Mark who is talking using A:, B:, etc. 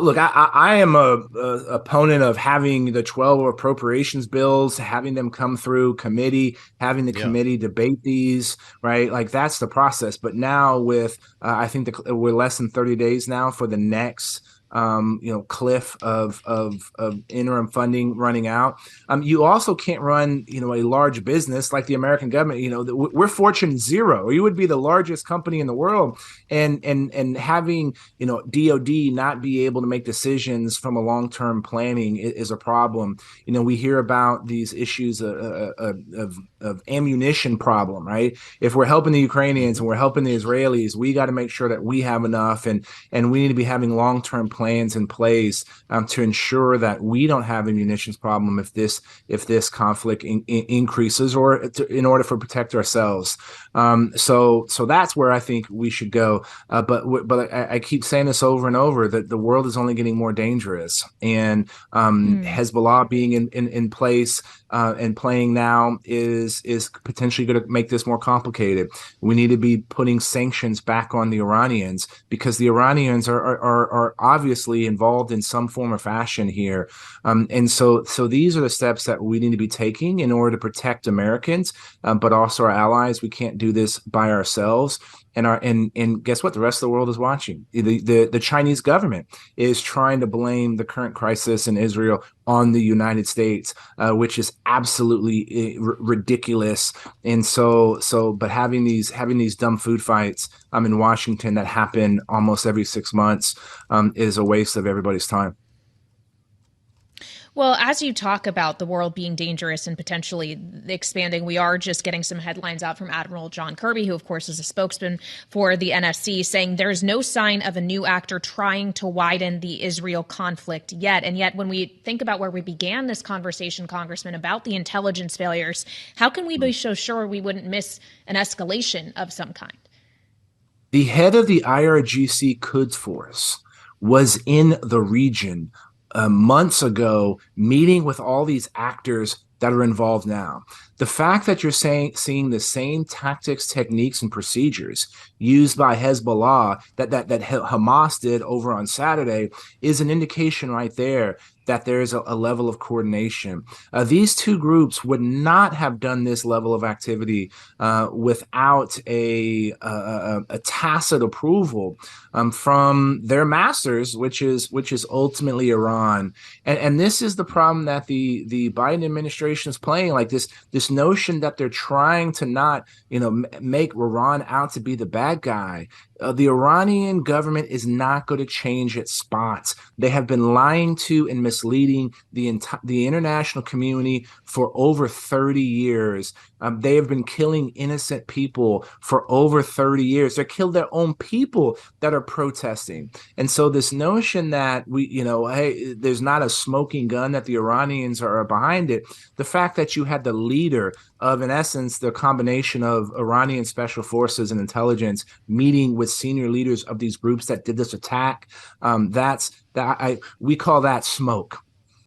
A: Look, I am a opponent of having the 12 appropriations bills, having them come through committee, having the
B: Yeah.
A: committee debate these, right? Like that's the process. But now with, I think we're less than 30 days now for the next, cliff of interim funding running out. You also can't run, a large business like the American government. We're Fortune zero. You would be the largest company in the world, and having DoD not be able to make decisions from a long-term planning is a problem. We hear about these issues of ammunition problem, right? If we're helping the Ukrainians
B: Hmm.
A: and we're helping the Israelis, we got to make sure that we have enough, and we need to be having long-term plans in place to ensure that we don't have a munitions problem if this conflict increases, or in order to protect ourselves. So that's where I think we should go. But I keep saying this over and over, that the world is only getting more dangerous, and
C: Mm.
A: Hezbollah being in place and playing now is potentially going to make this more complicated. We need to be putting sanctions back on the Iranians, because the Iranians are obviously involved in some form or fashion here. And so these are the steps that we need to be taking in order to protect Americans, but also our allies. We can't do this by ourselves. And guess what? The rest of the world is watching. The Chinese government is trying to blame the current crisis in Israel on the United States, which is absolutely ridiculous. But having these dumb food fights in Washington that happen almost every 6 months is a waste of everybody's time.
C: Well, as you talk about the world being dangerous and potentially expanding, we are just getting some headlines out from Admiral John Kirby, who, of course, is a spokesman for the NSC, saying there is no sign of a new actor trying to widen the Israel conflict yet. And yet, when we think about where we began this conversation, Congressman, about the intelligence failures, how can we be so sure we wouldn't miss an escalation of some kind?
A: The head of the IRGC Quds Force was in the region months ago, meeting with all these actors that are involved now. The fact that you're seeing the same tactics, techniques, and procedures used by Hezbollah that Hamas did over on Saturday is an indication right there that there is a level of coordination. These two groups would not have done this level of activity without a tacit approval from their masters, which is ultimately Iran. And this is the problem that the Biden administration is playing, like this notion that they're trying to not make Iran out to be the bad guy. The Iranian government is not going to change its spots. They have been lying to and misleading the international community for over 30 years. They have been killing innocent people for over 30 years. They killed their own people that are protesting. And so this notion that hey, there's not a smoking gun, that the Iranians are behind it. The fact that you had the leader of, in essence, the combination of Iranian special forces and intelligence meeting with senior leaders of these groups that did this attack, we call that smoke.